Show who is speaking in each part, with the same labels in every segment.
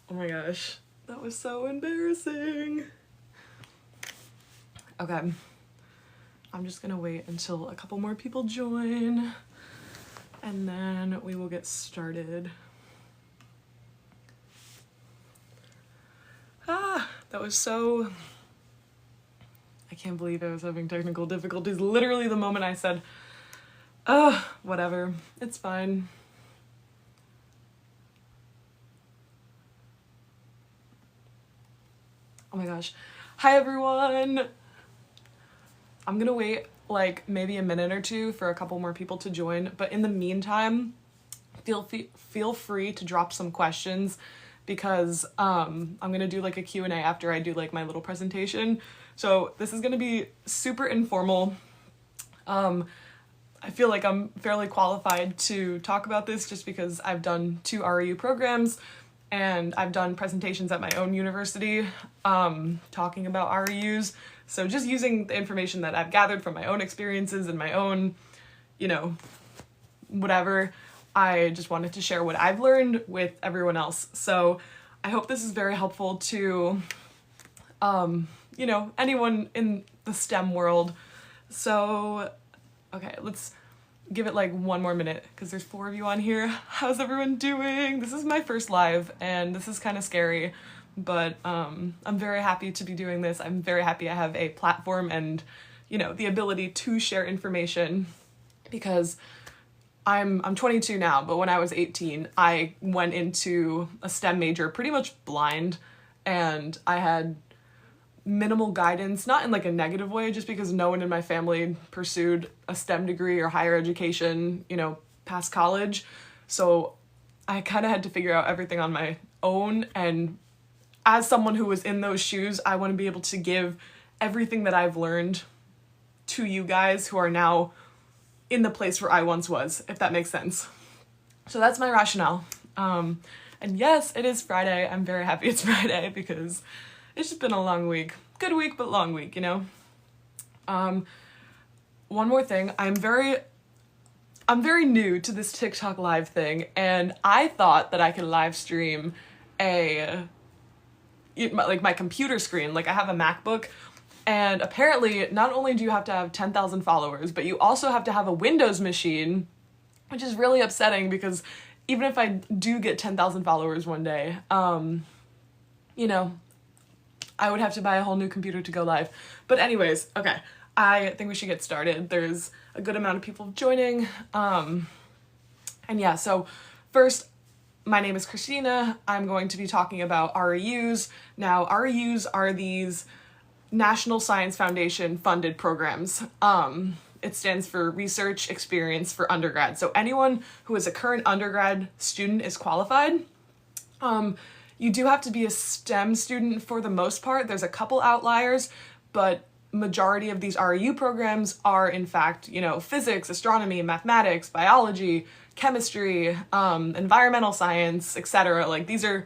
Speaker 1: Oh my gosh, that was so embarrassing. Okay, I'm just gonna wait until a couple more people join and then we will get started. That was so... I can't believe I was having technical difficulties. Literally the moment I said, whatever, it's fine. Oh my gosh. Hi everyone! I'm gonna wait like maybe a minute or two for a couple more people to join, but in the meantime, feel free to drop some questions because I'm gonna do like a Q&A after I do like my little presentation. So this is gonna be super informal. I feel like I'm fairly qualified to talk about this just because I've done 2 REU programs and I've done presentations at my own university talking about REUs. So just using the information that I've gathered from my own experiences and my own, you know, whatever, I just wanted to share what I've learned with everyone else. So I hope this is very helpful to, you know, anyone in the STEM world. So, okay, let's give it like 1 more minute because there's 4 of you on here. How's everyone doing? This is my first live and this is kind of scary, but I'm very happy to be doing this. I'm very happy I have a platform and, you know, the ability to share information because I'm 22 now, but when I was 18, I went into a STEM major pretty much blind and I had minimal guidance, not in like a negative way, just because no one in my family pursued a STEM degree or higher education, you know, past college. So I kind of had to figure out everything on my own. And as someone who was in those shoes, I want to be able to give everything that I've learned to you guys who are now in the place where I once was, if that makes sense. So that's my rationale. And yes, it is Friday. I'm very happy it's Friday because it's just been a long week. Good week, but long week, you know? One more thing. I'm very new to this TikTok live thing, and I thought that I could live stream my computer screen. Like I have a MacBook, and apparently not only do you have to have 10,000 followers, but you also have to have a Windows machine, which is really upsetting because even if I do get 10,000 followers one day, you know, I would have to buy a whole new computer to go live. But anyways, okay, I think we should get started. There's a good amount of people joining. And yeah, so first, my name is Christina. I'm going to be talking about REUs. Now, REUs are these National Science Foundation funded programs. It stands for Research Experience for Undergrad. So anyone who is a current undergrad student is qualified. You do have to be a STEM student for the most part. There's a couple outliers, but majority of these REU programs are in fact, you know, physics, astronomy, mathematics, biology, chemistry, environmental science, etc. Like these are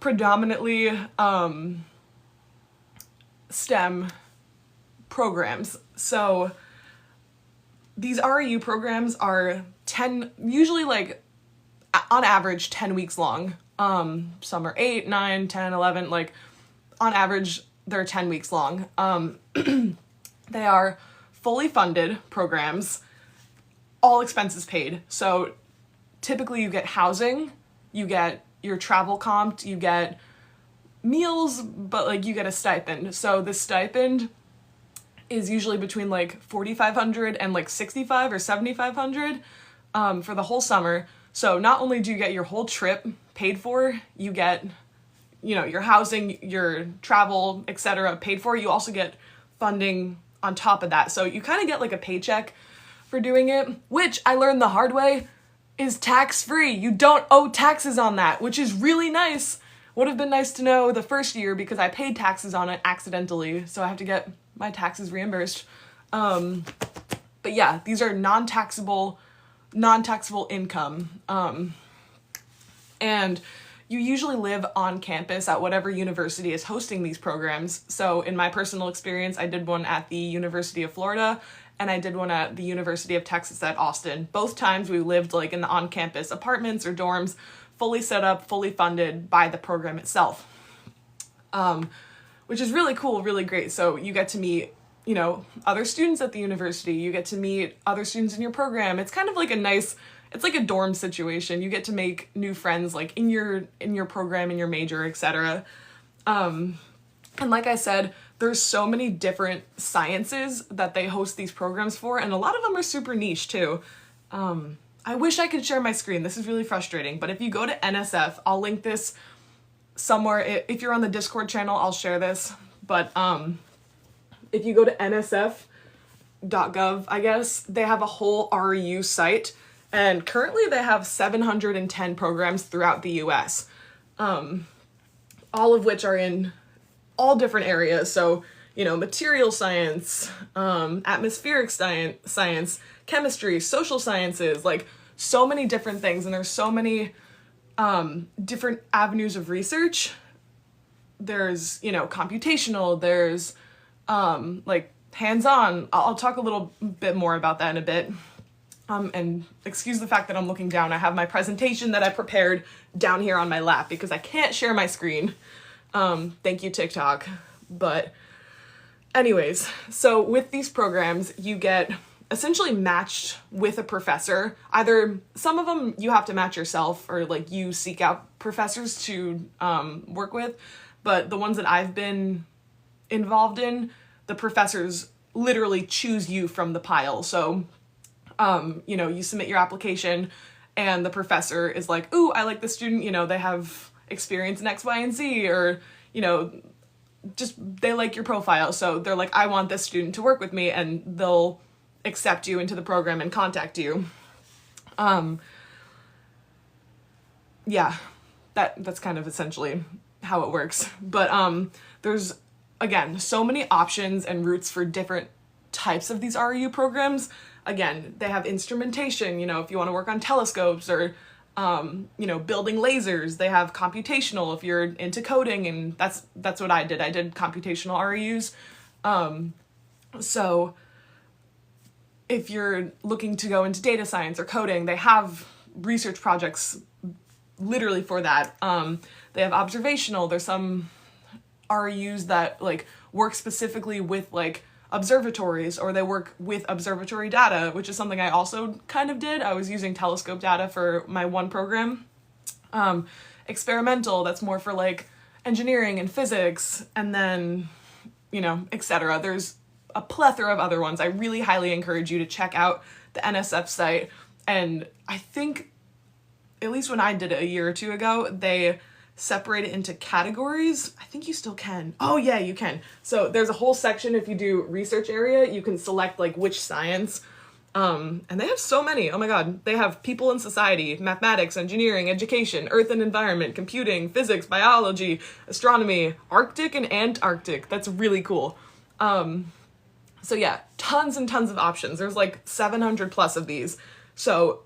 Speaker 1: predominantly STEM programs. So these REU programs are usually like on average 10 weeks long. Some are 8, 9, 10, 11, like on average they're 10 weeks long. They are fully funded programs, all expenses paid. So typically you get housing, you get your travel comped, you get meals, but like you get a stipend. So the stipend is usually between like $4,500 and like $6,500 or $7,500 for the whole summer. So not only do you get your whole trip paid for, you get, you know, your housing, your travel, etc. paid for. You also get funding on top of that. So you kind of get like a paycheck for doing it, which I learned the hard way is tax-free. You don't owe taxes on that, which is really nice. Would have been nice to know the first year because I paid taxes on it accidentally, so I have to get my taxes reimbursed. But yeah, these are non-taxable income. And you usually live on campus at whatever university is hosting these programs. So in my personal experience, I did one at the University of Florida and I did one at the University of Texas at Austin. Both times we lived like in the on-campus apartments or dorms fully set up, fully funded by the program itself, which is really cool, really great. So you get to meet, you know, other students at the university, you get to meet other students in your program. It's kind of like it's like a dorm situation. You get to make new friends like in your program, in your major, etc. And like I said, there's so many different sciences that they host these programs for, and a lot of them are super niche too. I wish I could share my screen. This is really frustrating, but if you go to NSF, I'll link this somewhere. If you're on the Discord channel, I'll share this, but if you go to nsf.gov, I guess, they have a whole REU site, and currently they have 710 programs throughout the US, all of which are in all different areas. So, you know, material science, atmospheric science, chemistry, social sciences, like so many different things. And there's so many different avenues of research. There's, you know, computational, there's like hands-on. I'll talk a little bit more about that in a bit. And excuse the fact that I'm looking down. I have my presentation that I prepared down here on my lap because I can't share my screen. Thank you, TikTok. But anyways, so with these programs, you get essentially matched with a professor. Either some of them you have to match yourself, or like you seek out professors to work with. But the ones that I've been involved in, the professors literally choose you from the pile. So, you know, you submit your application and the professor is like, ooh, I like this student, you know, they have experience in X, Y, and Z, or, you know, just they like your profile. So they're like, I want this student to work with me, and they'll accept you into the program and contact you. Yeah, that's kind of essentially how it works. But there's, again, so many options and routes for different types of these REU programs. Again, they have instrumentation, you know, if you want to work on telescopes, or you know, building lasers. They have computational if you're into coding, and that's what I did. I did computational REUs. So if you're looking to go into data science or coding, they have research projects literally for that. They have observational. There's some REUs that like work specifically with like observatories, or they work with observatory data, which is something I also kind of did. I was using telescope data for my one program. Experimental, that's more for like engineering and physics, and then, you know, etc. There's a plethora of other ones. I really highly encourage you to check out the NSF site. And I think, at least when I did it a year or two ago, they separate it into categories. I think you still can. Oh yeah, you can. So there's a whole section, if you do research area, you can select like which science. And they have so many. Oh my God. They have people and society, mathematics, engineering, education, earth and environment, computing, physics, biology, astronomy, Arctic and Antarctic. That's really cool. So yeah, tons and tons of options. There's like 700 plus of these. So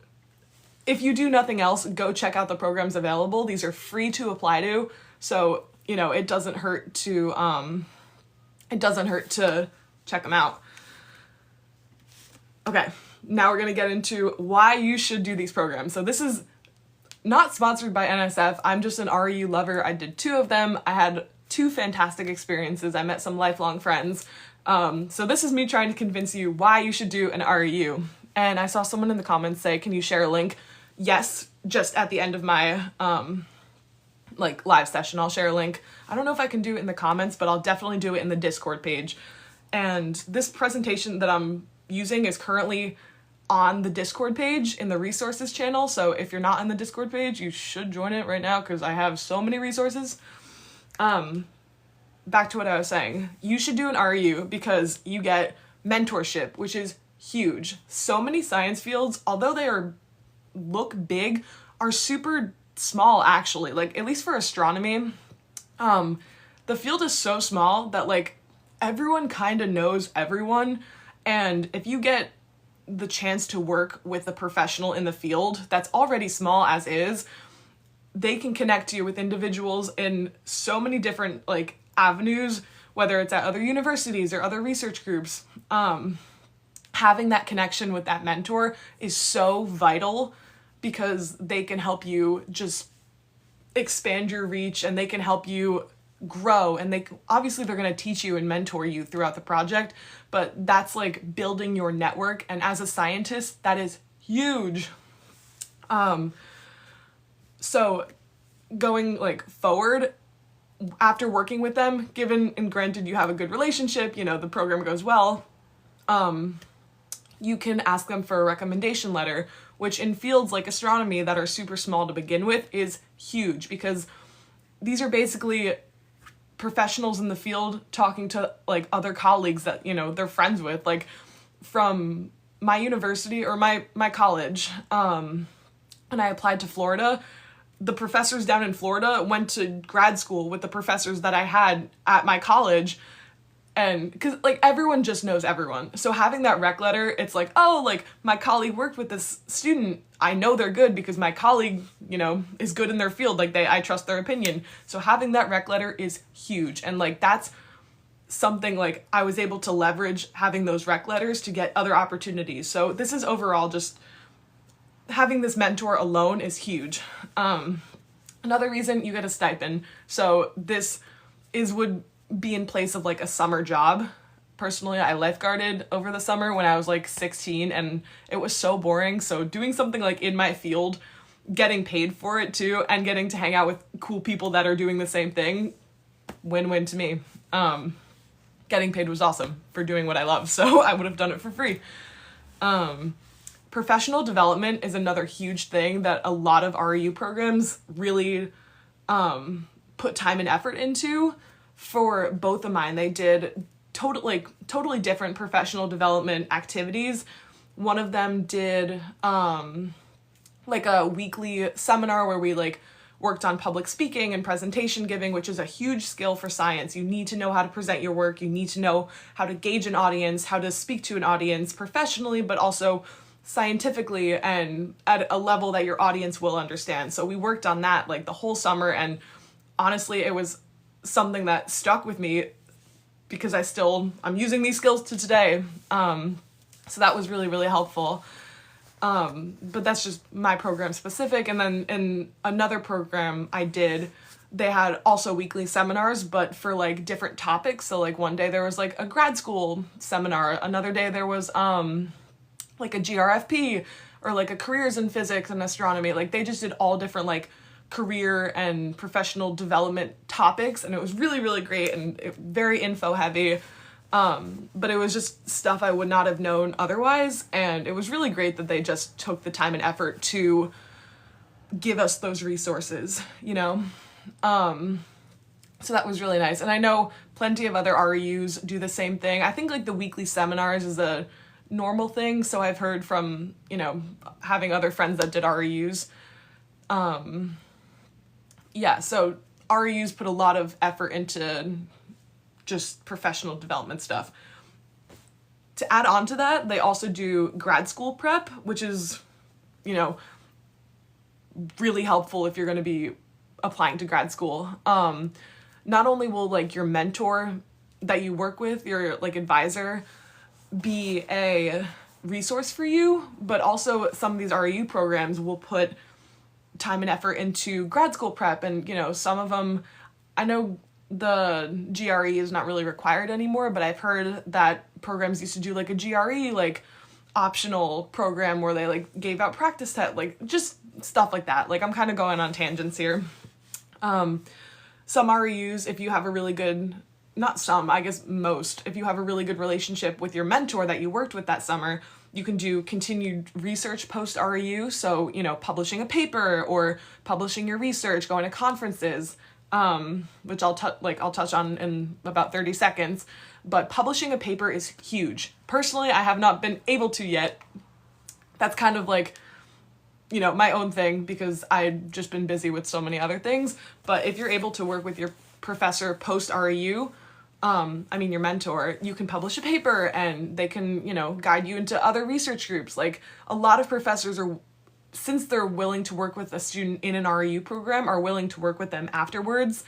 Speaker 1: if you do nothing else, go check out the programs available. These are free to apply to. So, you know, it doesn't hurt to check them out. Okay, now we're gonna get into why you should do these programs. So this is not sponsored by NSF. I'm just an REU lover. I did 2 of them. I had 2 fantastic experiences. I met some lifelong friends. So this is me trying to convince you why you should do an REU. And I saw someone in the comments say, can you share a link? Yes, just at the end of my like live session, I'll share a link. I don't know if I can do it in the comments, but I'll definitely do it in the Discord page. And this presentation that I'm using is currently on the Discord page in the resources channel. So if you're not in the Discord page, you should join it right now because I have so many resources. Back to what I was saying. You should do an REU because you get mentorship, which is huge. So many science fields, although they look big, are super small actually. Like, at least for astronomy, the field is so small that like everyone kind of knows everyone. And if you get the chance to work with a professional in the field that's already small as is, they can connect you with individuals in so many different like avenues, whether it's at other universities or other research groups. Having that connection with that mentor is so vital because they can help you just expand your reach, and they can help you grow, and obviously they're going to teach you and mentor you throughout the project, but that's like building your network, and as a scientist that is huge. So going like forward, after working with them, given and granted you have a good relationship, you know, the program goes well, you can ask them for a recommendation letter, which in fields like astronomy that are super small to begin with is huge, because these are basically professionals in the field talking to like other colleagues that, you know, they're friends with, like from my university or my college. When I applied to Florida, the professors down in Florida went to grad school with the professors that I had at my college. And because like everyone just knows everyone, so having that rec letter, it's like, oh, like my colleague worked with this student, I know they're good because my colleague, you know, is good in their field, like I trust their opinion. So having that rec letter is huge, and like that's something like I was able to leverage, having those rec letters to get other opportunities. So this is overall just having this mentor alone is huge. Another reason, you get a stipend. So this would be in place of like a summer job. Personally, I lifeguarded over the summer when I was like 16, and it was so boring. So doing something like in my field, getting paid for it too, and getting to hang out with cool people that are doing the same thing, win-win to me. Getting paid was awesome for doing what I love, so I would have done it for free. Professional development is another huge thing that a lot of REU programs really put time and effort into. For both of mine, they did totally different professional development activities. One of them did like a weekly seminar where we like worked on public speaking and presentation giving, which is a huge skill for science. You need to know how to present your work. You need to know how to gauge an audience, how to speak to an audience professionally, but also scientifically and at a level that your audience will understand. So we worked on that like the whole summer, and honestly, it was something that stuck with me because I'm using these skills to today. So that was really, really helpful. But that's just my program specific. And then in another program I did, they had also weekly seminars, but for like different topics. So like one day there was like a grad school seminar. Another day there was like a GRFP or like a careers in physics and astronomy. Like they just did all different like career and professional development topics, and it was really, really great and very info heavy. But it was just stuff I would not have known otherwise, and it was really great that they just took the time and effort to give us those resources, you know? So that was really nice. And I know plenty of other REUs do the same thing. I think like the weekly seminars is a normal thing, so I've heard from, you know, having other friends that did REUs. Yeah, so REUs put a lot of effort into just professional development stuff. To add on to that, they also do grad school prep, which is, you know, really helpful if you're going to be applying to grad school. Not only will like your mentor that you work with, your like advisor, be a resource for you, but also some of these REU programs will put time and effort into grad school prep. And, you know, some of them, I know the GRE is not really required anymore, but I've heard that programs used to do like a GRE, like optional program where they like gave out practice tests, like just stuff like that. Like I'm kind of going on tangents here. Some REUs, if you have a really good, not some, I guess most, if you have a really good relationship with your mentor that you worked with that summer, you can do continued research post-REU, so, you know, publishing a paper or publishing your research, going to conferences, which I'll touch on in about 30 seconds. But publishing a paper is huge. Personally, I have not been able to yet. That's kind of like, you know, my own thing because I've just been busy with so many other things. But if you're able to work with your professor post-REU, your mentor, you can publish a paper and they can, you know, guide you into other research groups. Like a lot of professors are, since they're willing to work with a student in an REU program, are willing to work with them afterwards.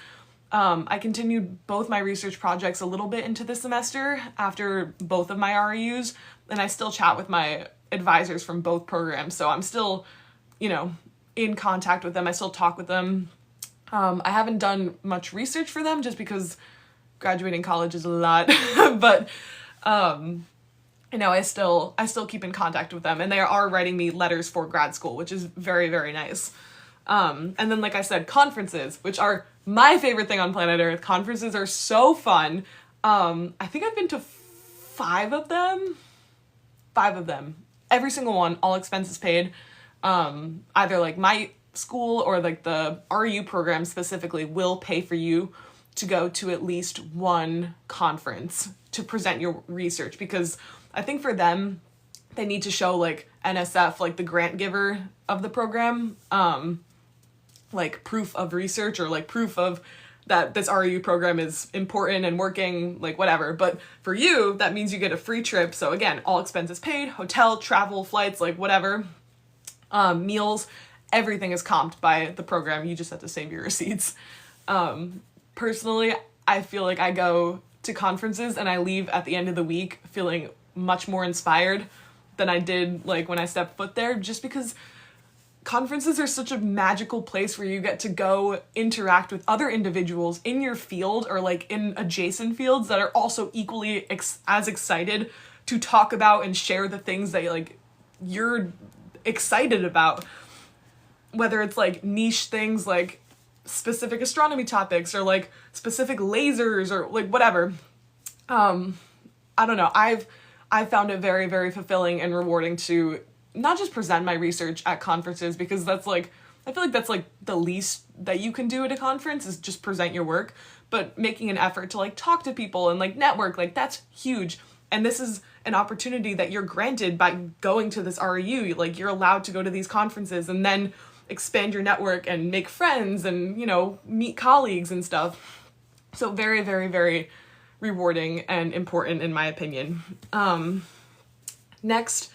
Speaker 1: I continued both my research projects a little bit into the semester after both of my REUs, and I still chat with my advisors from both programs. So I'm still, you know, in contact with them. I still talk with them I haven't done much research for them just because graduating college is a lot, but you know, I still keep in contact with them, and they are writing me letters for grad school, which is very, very nice. And then, like I said, conferences, which are my favorite thing on planet Earth. Conferences are so fun. I think I've been to 5 of them. 5 of them. Every single one, all expenses paid. Either like my school or like the REU program specifically will pay for you to go to at least one conference to present your research, because I think for them, they need to show like NSF, like the grant giver of the program, like proof of research, or like proof of that this REU program is important and working, like whatever. But for you, that means you get a free trip. So again, all expenses paid, hotel, travel, flights, like whatever, meals, everything is comped by the program. You just have to save your receipts. Personally, I feel like I go to conferences and I leave at the end of the week feeling much more inspired than I did like when I stepped foot there, just because conferences are such a magical place where you get to go interact with other individuals in your field or like in adjacent fields that are also equally as excited to talk about and share the things that like you're excited about, whether it's like niche things like specific astronomy topics or like specific lasers or like whatever. I don't know. I've found it very, very fulfilling and rewarding to not just present my research at conferences, because that's like, I feel like that's like the least that you can do at a conference is just present your work, but making an effort to like talk to people and like network, like that's huge. And this is an opportunity that you're granted by going to this REU. Like you're allowed to go to these conferences and then expand your network and make friends and, you know, meet colleagues and stuff. So very, very, very rewarding and important in my opinion. Next,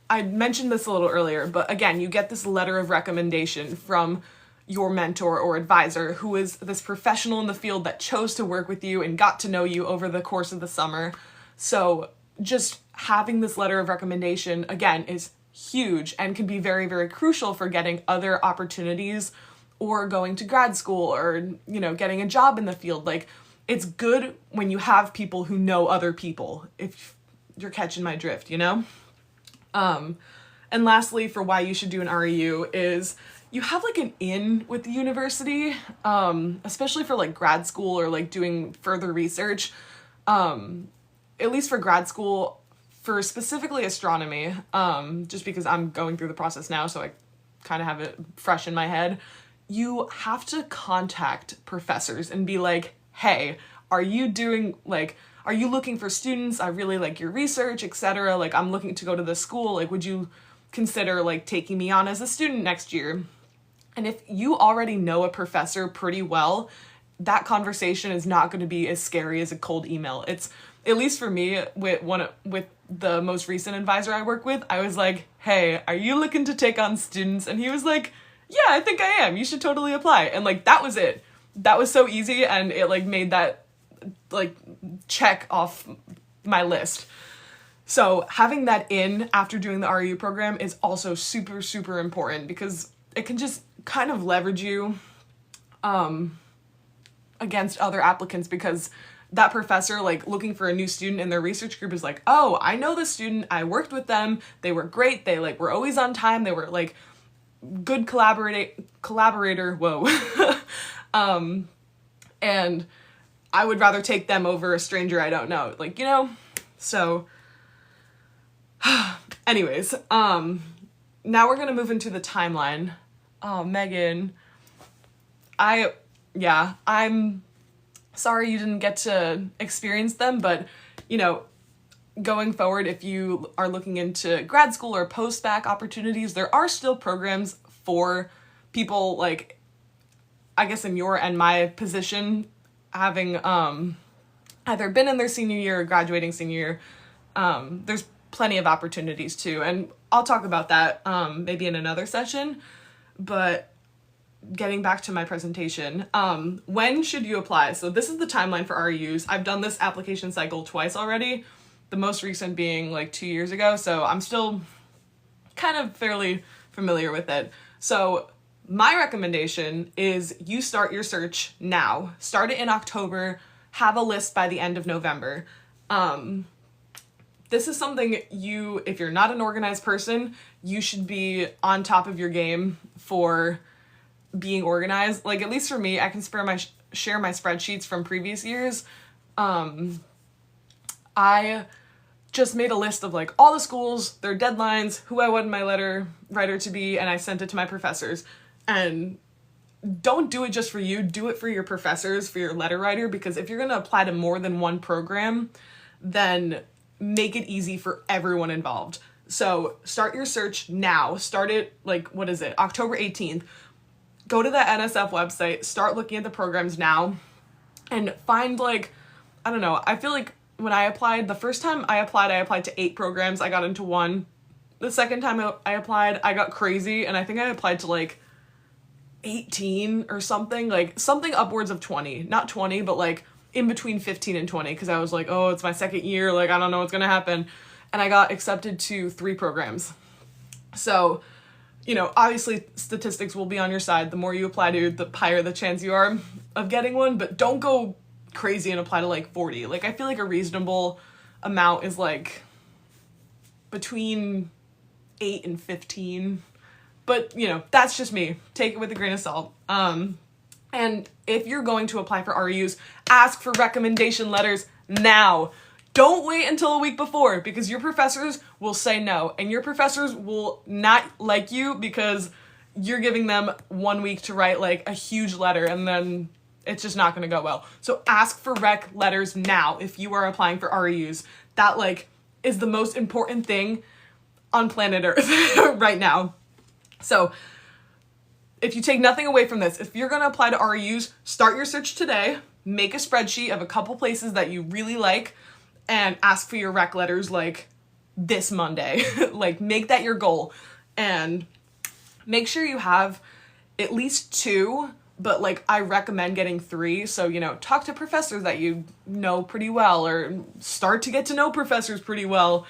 Speaker 1: I mentioned this a little earlier, but again, you get this letter of recommendation from your mentor or advisor, who is this professional in the field that chose to work with you and got to know you over the course of the summer. So just having this letter of recommendation, again, is huge and can be very, very crucial for getting other opportunities or going to grad school or, you know, getting a job in the field. Like, it's good when you have people who know other people, if you're catching my drift, you know? And lastly, for why you should do an REU is you have like an in with the university, especially for like grad school or like doing further research. At least for grad school, for specifically astronomy, just because I'm going through the process now, so I kind of have it fresh in my head, you have to contact professors and be like, hey, are you looking for students? I really like your research, etc. Like, I'm looking to go to this school. Like, would you consider like taking me on as a student next year? And if you already know a professor pretty well, that conversation is not going to be as scary as a cold email. It's, at least for me, with the most recent advisor I work with, I was like, hey, are you looking to take on students? And he was like, yeah, I think I am. You should totally apply. And like, that was it. That was so easy, and it like made that like check off my list. So having that in after doing the REU program is also super, super important, because it can just kind of leverage you against other applicants, because that professor like looking for a new student in their research group is like, oh, I know the student, I worked with them, they were great, they like were always on time, they were like good collaborator, whoa. And I would rather take them over a stranger I don't know, like, you know? So anyways, now we're gonna move into the timeline. Oh, Megan, I'm sorry you didn't get to experience them, but, you know, going forward, if you are looking into grad school or post-bac opportunities, there are still programs for people like, I guess in your and my position, having either been in their senior year or graduating senior year. There's plenty of opportunities too, and I'll talk about that maybe in another session. But getting back to my presentation, when should you apply? So this is the timeline for REUs. I've done this application cycle twice already, the most recent being like 2 years ago, so I'm still kind of fairly familiar with it. So My recommendation is you start your search now. Start it in October, have a list by the end of November. This is something if you're not an organized person, you should be on top of your game for being organized. Like, at least for me, I can share my spreadsheets from previous years. I just made a list of like all the schools, their deadlines, who I wanted my letter writer to be, and I sent it to my professors. And don't do it just for you, do it for your professors, for your letter writer, because if you're going to apply to more than one program, then make it easy for everyone involved. So start your search now. Start it October 18th. Go to the NSF website, start looking at the programs now, and find I don't know, I feel like when I applied, the first time I applied to 8 programs, I got into 1. The second time I applied, I got crazy, and I think I applied to 18 or something, something upwards of 20, not 20, but in between 15 and 20, because I was like, oh, it's my second year, I don't know what's gonna happen. And I got accepted to 3 programs. So, obviously statistics will be on your side. The more you apply to, the higher the chance you are of getting one, but don't go crazy and apply to 40. I feel like a reasonable amount is between 8 and 15. But, that's just me. Take it with a grain of salt. And if you're going to apply for REUs, ask for recommendation letters now. Don't wait until a week before, because your professors will say no, and your professors will not like you because you're giving them 1 week to write a huge letter, and then it's just not going to go well. So ask for rec letters now if you are applying for REUs. That is the most important thing on planet Earth right now. So if you take nothing away from this, if you're going to apply to REUs, start your search today, make a spreadsheet of a couple places that you really like, and ask for your rec letters this Monday. Make that your goal, and make sure you have at least 2, but I recommend getting 3. So, talk to professors that you know pretty well, or start to get to know professors pretty well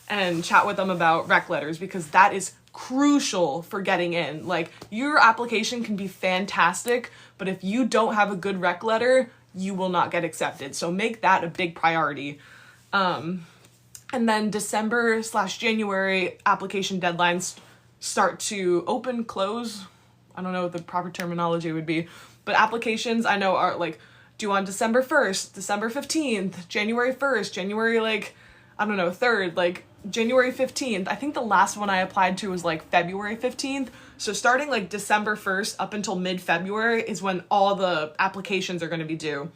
Speaker 1: and chat with them about rec letters, because that is crucial for getting in. Your application can be fantastic, but if you don't have a good rec letter, you will not get accepted. So make that a big priority. And then December/January application deadlines start to close. I don't know what the proper terminology would be, but applications I know are due on December 1st, December 15th, January 1st, January 3rd, January 15th. I think the last one I applied to was February 15th. So starting December 1st up until mid-February is when all the applications are going to be due.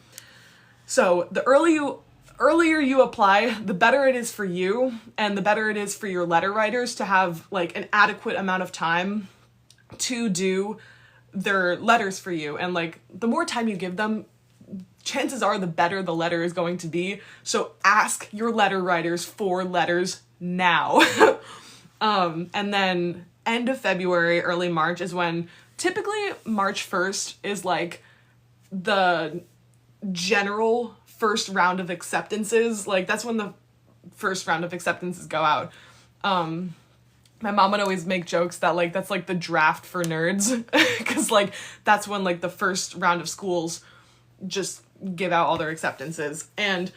Speaker 1: So the earlier you apply, the better it is for you, and the better it is for your letter writers to have an adequate amount of time to do their letters for you. And the more time you give them, chances are the better the letter is going to be. So ask your letter writers for letters now. And then end of February, early March is when typically March 1st is the general first round of acceptances. That's when the first round of acceptances go out. My mom would always make jokes that that's the draft for nerds, because that's when the first round of schools just give out all their acceptances. And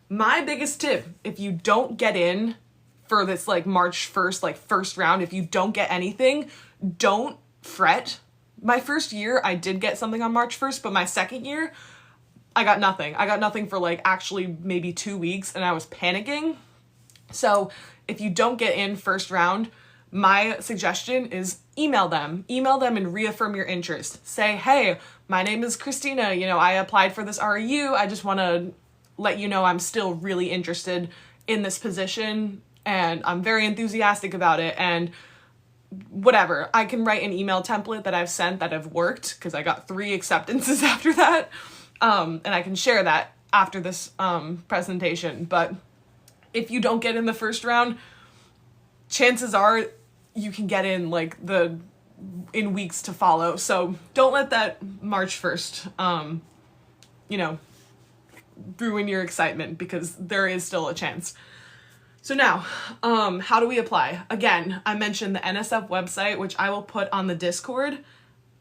Speaker 1: my biggest tip, if you don't get in for this March 1st first round, if you don't get anything, don't fret. My first year I did get something on March 1st, but my second year I got nothing. I got nothing for actually maybe 2 weeks, and I was panicking. So if you don't get in first round, my suggestion is email them and reaffirm your interest. Say, hey, my name is Christina. I applied for this REU. I just want to let you know I'm still really interested in this position, and I'm very enthusiastic about it. And whatever, I can write an email template that I've sent that have worked, because I got 3 acceptances after that. And I can share that after this presentation. But if you don't get in the first round, chances are you can get in in weeks to follow. So don't let that March 1st, ruin your excitement, because there is still a chance. So now, how do we apply? Again, I mentioned the NSF website, which I will put on the Discord.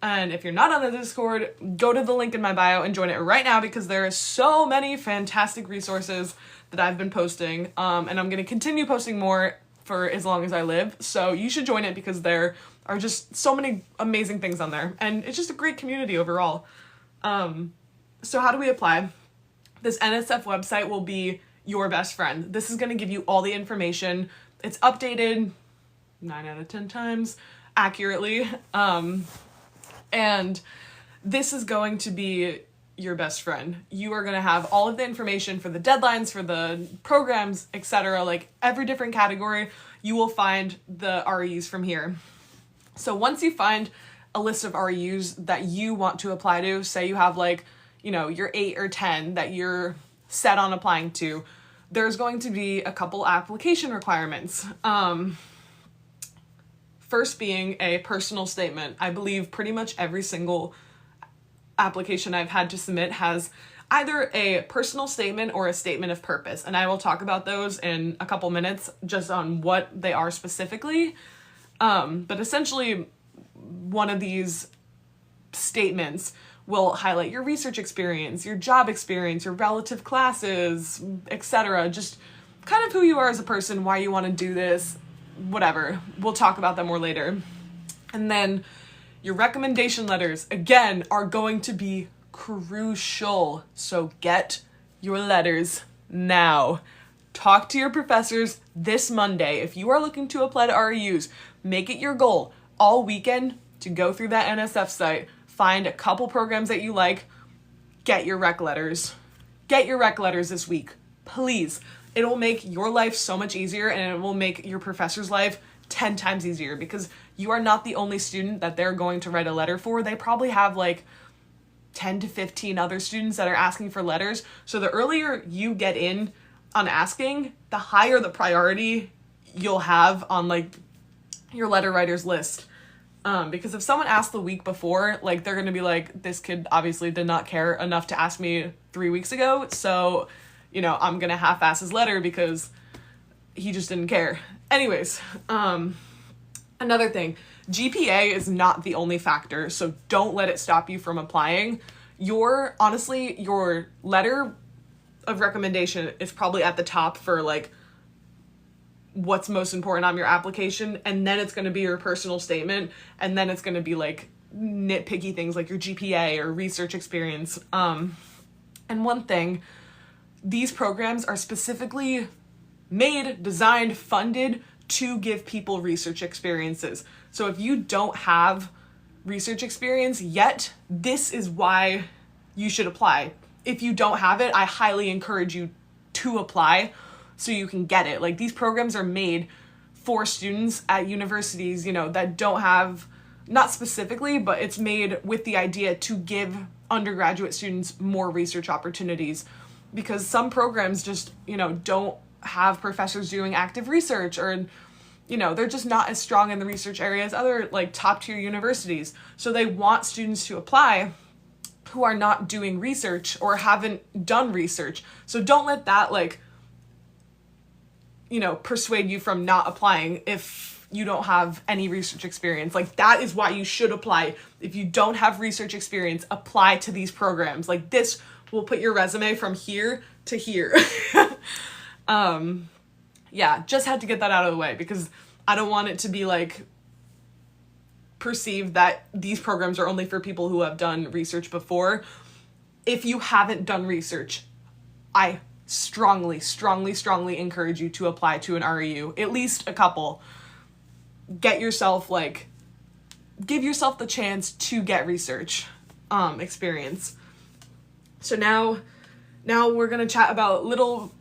Speaker 1: And if you're not on the Discord, go to the link in my bio and join it right now, because there are so many fantastic resources that I've been posting. And I'm going to continue posting more for as long as I live. So you should join it, because there are just so many amazing things on there. And it's just a great community overall. So how do we apply? This NSF website will be your best friend. This is going to give you all the information. It's updated 9 out of 10 times accurately. And this is going to be your best friend. You are going to have all of the information for the deadlines, for the programs, etc. Like every different category, you will find the REUs from here. So once you find a list of REUs that you want to apply to, say you have like, you know, your 8 or 10 that you're set on applying to, there's going to be a couple application requirements. First being a personal statement. I believe pretty much every single application I've had to submit has either a personal statement or a statement of purpose. And I will talk about those in a couple minutes, just on what they are specifically. But essentially, one of these statements will highlight your research experience, your job experience, your relative classes, etc. Just kind of who you are as a person, why you want to do this, whatever. We'll talk about that more later. And then your recommendation letters, again, are going to be crucial. So get your letters now. Talk to your professors this Monday. If you are looking to apply to REUs, make it your goal all weekend to go through that NSF site, find a couple programs that you like, get your rec letters. Get your rec letters this week, please. It will make your life so much easier, and it will make your professor's life 10 times easier, because you are not the only student that they're going to write a letter for. They probably have like 10 to 15 other students that are asking for letters. So the earlier you get in on asking, the higher the priority you'll have on like your letter writers list. Because if someone asks the week before, like they're going to be like, this kid obviously did not care enough to ask me 3 weeks ago. So, you know, I'm going to half-ass his letter because he just didn't care. Anyways, another thing, GPA is not the only factor, so don't let it stop you from applying. Your letter of recommendation is probably at the top for like what's most important on your application, and then it's going to be your personal statement, and then it's going to be like nitpicky things like your GPA or research experience. And one thing, these programs are specifically made, designed, funded to give people research experiences. So if you don't have research experience yet, this is why you should apply. If you don't have it, I highly encourage you to apply so you can get it. Like, these programs are made for students at universities, you know, that don't have, not specifically, but it's made with the idea to give undergraduate students more research opportunities, because some programs just, you know, don't have professors doing active research, or, you know, they're just not as strong in the research area as other like top tier universities. So they want students to apply who are not doing research or haven't done research. So don't let that like, you know, persuade you from not applying if you don't have any research experience. Like, that is why you should apply. If you don't have research experience, apply to these programs. Like, this will put your resume from here to here. Yeah, just had to get that out of the way, because I don't want it to be like perceived that these programs are only for people who have done research before. If you haven't done research, I strongly encourage you to apply to an REU, at least a couple. Get yourself like, give yourself the chance to get research experience. So now we're gonna chat about little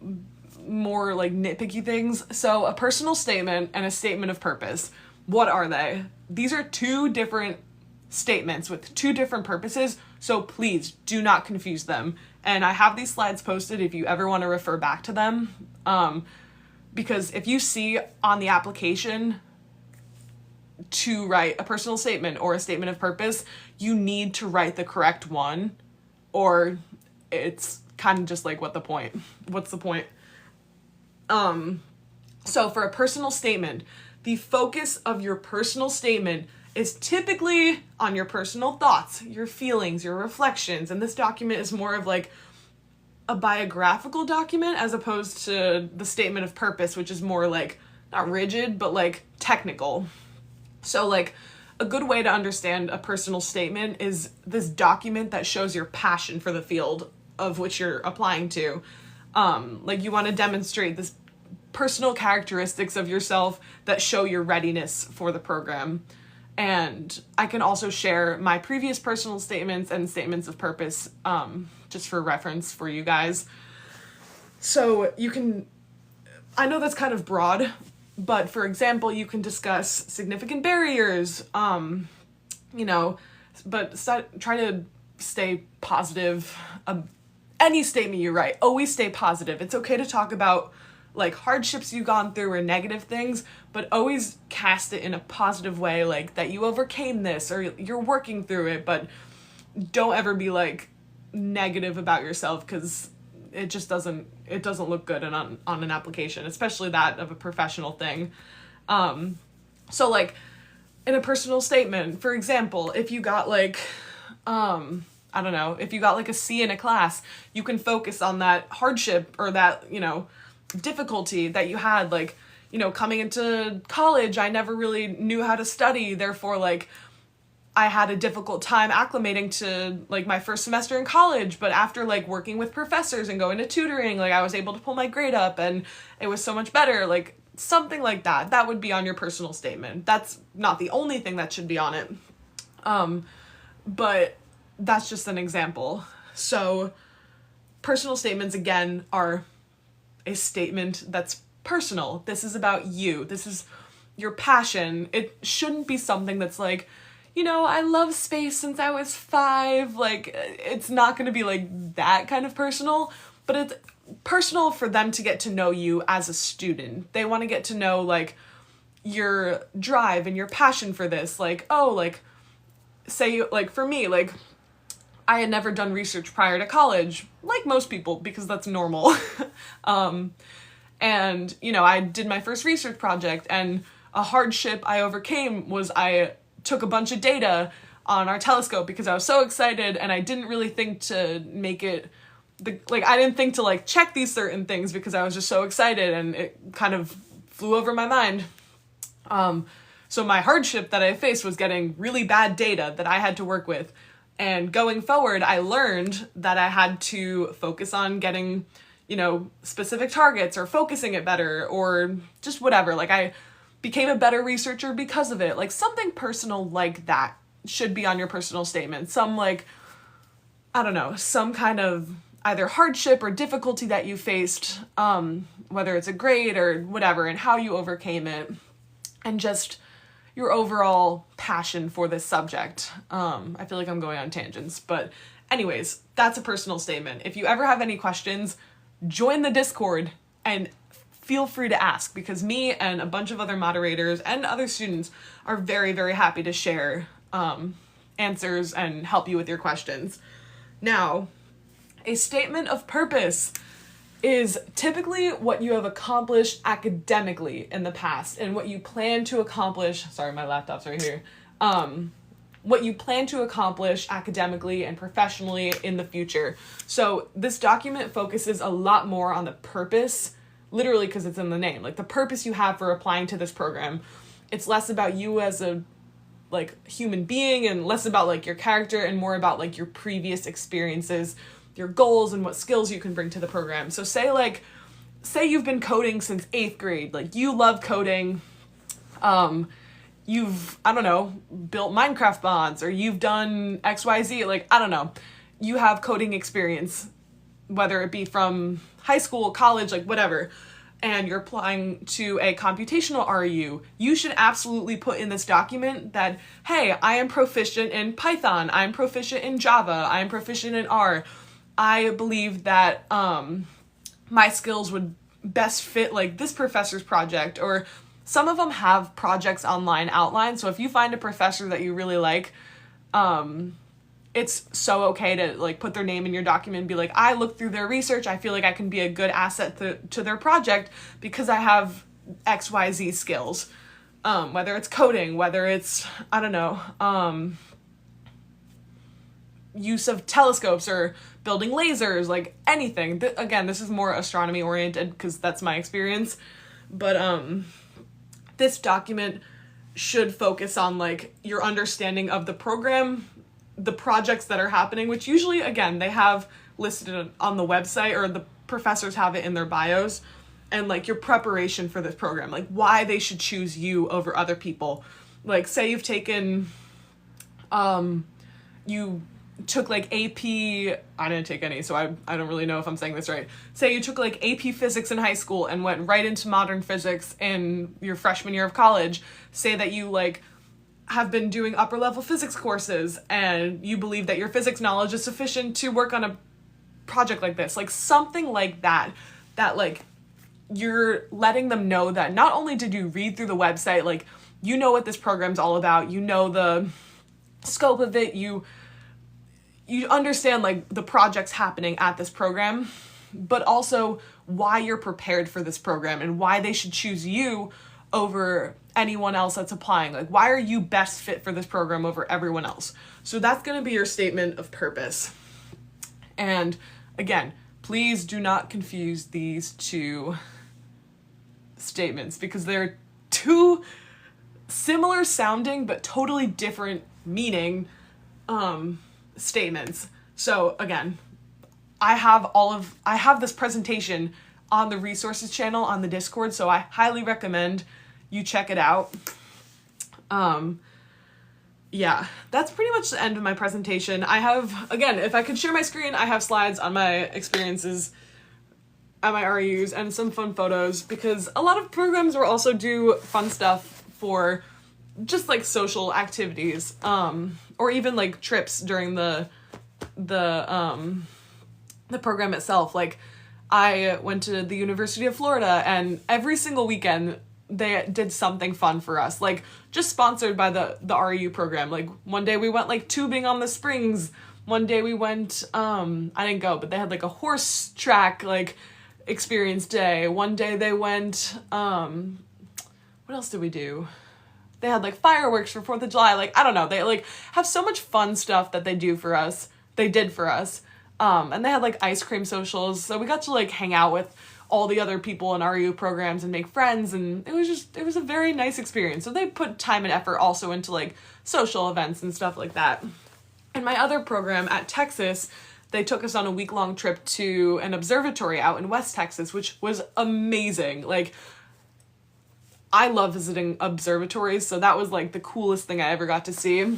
Speaker 1: more like nitpicky things. So a personal statement and a statement of purpose. What are they? These are two different statements with two different purposes, so please do not confuse them. And I have these slides posted if you ever want to refer back to them. Because if you see on the application to write a personal statement or a statement of purpose, you need to write the correct one, or it's kind of just like, what's the point? So for a personal statement, the focus of your personal statement is typically on your personal thoughts, your feelings, your reflections, and this document is more of like a biographical document as opposed to the statement of purpose, which is more like not rigid, but like technical. So like a good way to understand a personal statement is this document that shows your passion for the field of which you're applying to. Like you want to demonstrate this personal characteristics of yourself that show your readiness for the program. And I can also share my previous personal statements and statements of purpose, just for reference for you guys. So you can, I know that's kind of broad, but for example, you can discuss significant barriers, but try to stay positive. Any statement you write, always stay positive. It's okay to talk about like hardships you've gone through or negative things, but always cast it in a positive way, like that you overcame this or you're working through it, but don't ever be like negative about yourself, because it just doesn't look good on an application, especially that of a professional thing. So like in a personal statement, for example, if you got like, I don't know, if you got like a C in a class, you can focus on that hardship or that, difficulty that you had, like, coming into college, I never really knew how to study. Therefore, like, I had a difficult time acclimating to like my first semester in college, but after like working with professors and going to tutoring, like I was able to pull my grade up and it was so much better. Like something like that. That would be on your personal statement. That's not the only thing that should be on it. But that's just an example. So personal statements, again, are a statement that's personal. This is about you. This is your passion. It shouldn't be something that's like, I love space since I was 5. Like, it's not going to be like that kind of personal, but it's personal for them to get to know you as a student. They want to get to know like your drive and your passion for this. Like, oh, like say like for me, like I had never done research prior to college, like most people, because that's normal. And, I did my first research project, and a hardship I overcame was I took a bunch of data on our telescope because I was so excited, and I didn't really think to make it, I didn't think to like check these certain things because I was just so excited, and it kind of flew over my mind. So my hardship that I faced was getting really bad data that I had to work with. And going forward, I learned that I had to focus on getting, specific targets or focusing it better or just whatever. Like I became a better researcher because of it. Like something personal like that should be on your personal statement. Some like, I don't know, some kind of either hardship or difficulty that you faced, whether it's a grade or whatever, and how you overcame it, and just your overall passion for this subject. I feel like I'm going on tangents, but anyways, that's a personal statement. If you ever have any questions, join the Discord and feel free to ask, because me and a bunch of other moderators and other students are very, very happy to share answers and help you with your questions. Now, a statement of purpose is typically what you have accomplished academically in the past and what you plan to accomplish, sorry, my laptop's right here, what you plan to accomplish academically and professionally in the future. So this document focuses a lot more on the purpose, literally because it's in the name, like the purpose you have for applying to this program. It's less about you as a human being and less about like your character and more about like your previous experiences, your goals, and what skills you can bring to the program. So say you've been coding since 8th grade, like you love coding, you've, I don't know, built Minecraft mods, or you've done XYZ, like, I don't know, you have coding experience, whether it be from high school, college, like whatever, and you're applying to a computational REU, you should absolutely put in this document that, hey, I am proficient in Python, I'm proficient in Java, I'm proficient in R. I believe that my skills would best fit like this professor's project, or some of them have projects online outlined. So if you find a professor that you really like, it's so okay to like put their name in your document and be like, I looked through their research, I feel like I can be a good asset to their project because I have XYZ skills. whether it's coding, whether it's, I don't know, use of telescopes or building lasers, like anything. Again, this is more astronomy oriented because that's my experience. But this document should focus on like your understanding of the program, the projects that are happening, which usually, again, they have listed on the website, or the professors have it in their bios, and like your preparation for this program, like why they should choose you over other people. Like say you've taken, you took like AP, I didn't take any, so I don't really know if I'm saying this right. Say you took like AP physics in high school and went right into modern physics in your freshman year of college. Say that you like have been doing upper level physics courses and you believe that your physics knowledge is sufficient to work on a project like this, like something like that, that like you're letting them know that not only did you read through the website, like you know what this program's all about, you know the scope of it, you understand like the projects happening at this program, but also why you're prepared for this program and why they should choose you over anyone else that's applying. Like, why are you best fit for this program over everyone else? So that's going to be your statement of purpose. And again, please do not confuse these two statements because they're two similar sounding but totally different meaning statements. So again, I have this presentation on the resources channel on the Discord, so I highly recommend you check it out. Yeah, that's pretty much the end of my presentation. I have, again, if I could share my screen, I have slides on my experiences at my REUs and some fun photos, because a lot of programs will also do fun stuff for just like social activities, or even like trips during the program itself. Like I went to the University of Florida and every single weekend they did something fun for us, like just sponsored by the REU program. Like one day we went like tubing on the springs. One day we went, I didn't go, but they had like a horse track, like experience day. One day they went, what else did we do? They had like fireworks for 4th of July. Like, I don't know. They like have so much fun stuff that they do for us. They did for us. And they had like ice cream socials. So we got to like hang out with all the other people in REU programs and make friends. And it was a very nice experience. So they put time and effort also into like social events and stuff like that. And my other program at Texas, they took us on a week-long trip to an observatory out in West Texas, which was amazing. Like, I love visiting observatories, so that was like the coolest thing I ever got to see.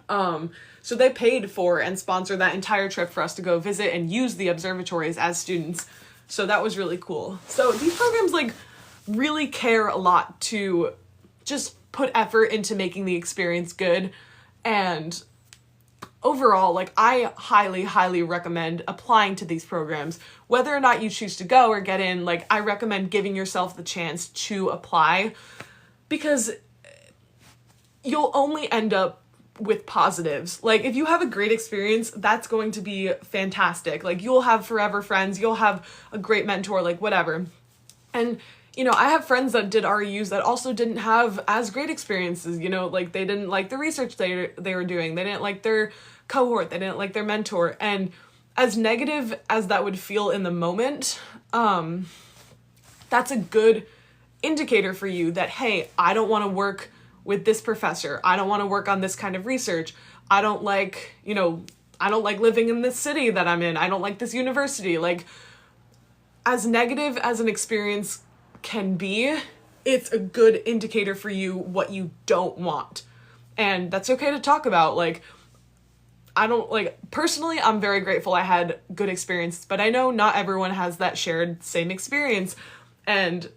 Speaker 1: So they paid for and sponsored that entire trip for us to go visit and use the observatories as students. So that was really cool. So these programs like really care a lot to just put effort into making the experience good. And overall, like I highly, highly recommend applying to these programs. Whether or not you choose to go or get in, like I recommend giving yourself the chance to apply, because you'll only end up with positives. Like if you have a great experience, that's going to be fantastic. Like you'll have forever friends, you'll have a great mentor, like whatever. And you know, I have friends that did REUs that also didn't have as great experiences, you know, like they didn't like the research they were doing. They didn't like their cohort. They didn't like their mentor. And as negative as that would feel in the moment, that's a good indicator for you that, hey, I don't want to work with this professor. I don't want to work on this kind of research. I don't like, you know, I don't like living in this city that I'm in. I don't like this university. Like, as negative as an experience can be, it's a good indicator for you what you don't want. And that's okay to talk about. Like, I don't, like, personally, I'm very grateful I had good experiences, but I know not everyone has that shared same experience. And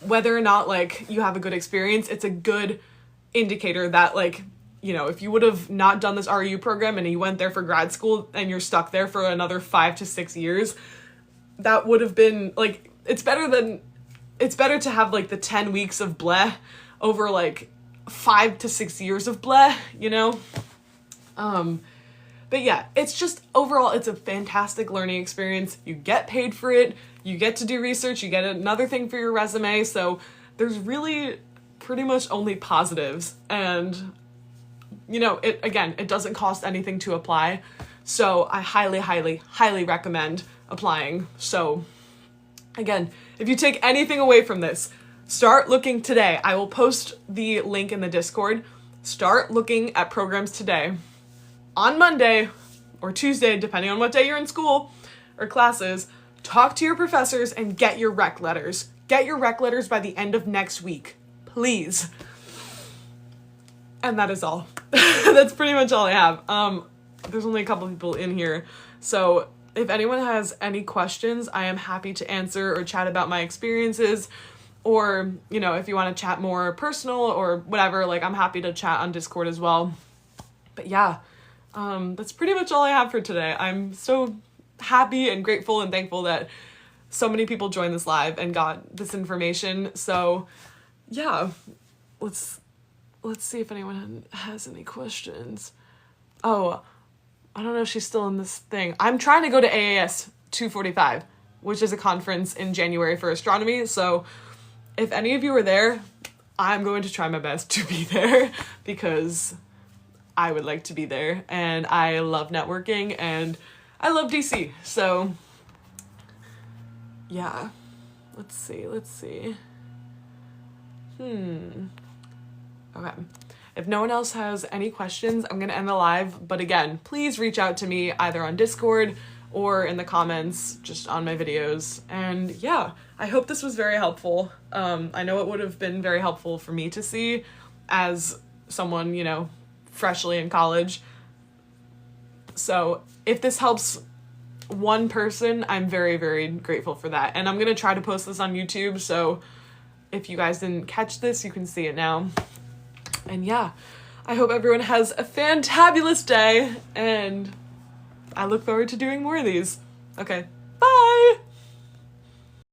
Speaker 1: whether or not, like, you have a good experience, it's a good indicator that, like, you know, if you would have not done this REU program and you went there for grad school and you're stuck there for another 5 to 6 years, that would have been, like, it's better to have, like, the 10 weeks of bleh over, like, 5 to 6 years of bleh, you know? But yeah, it's just, overall, it's a fantastic learning experience. You get paid for it, you get to do research, you get another thing for your resume, so there's really pretty much only positives. And, you know, it doesn't cost anything to apply. So I highly, highly, highly recommend applying. So again, if you take anything away from this, start looking today. I will post the link in the Discord. Start looking at programs today. On Monday or Tuesday, depending on what day you're in school or classes, talk to your professors and get your rec letters. Get your rec letters by the end of next week, please. And that is all. That's pretty much all I have. There's only a couple people in here. So if anyone has any questions, I am happy to answer or chat about my experiences. Or, you know, if you want to chat more personal or whatever, like I'm happy to chat on Discord as well. But yeah, that's pretty much all I have for today. I'm so happy and grateful and thankful that so many people joined this live and got this information. So yeah, let's see if anyone has any questions. Oh, I don't know if she's still in this thing. I'm trying to go to AAS 245, which is a conference in January for astronomy. So if any of you are there, I'm going to try my best to be there because I would like to be there. And I love networking and I love DC. So yeah, let's see. Okay. If no one else has any questions, I'm going to end the live. But again, please reach out to me either on Discord or in the comments just on my videos. And yeah, I hope this was very helpful. I know it would have been very helpful for me to see as someone, you know, freshly in college. So if this helps one person, I'm very, very grateful for that. And I'm going to try to post this on YouTube. So if you guys didn't catch this, you can see it now. And yeah, I hope everyone has a fantabulous day, and I look forward to doing more of these. Okay,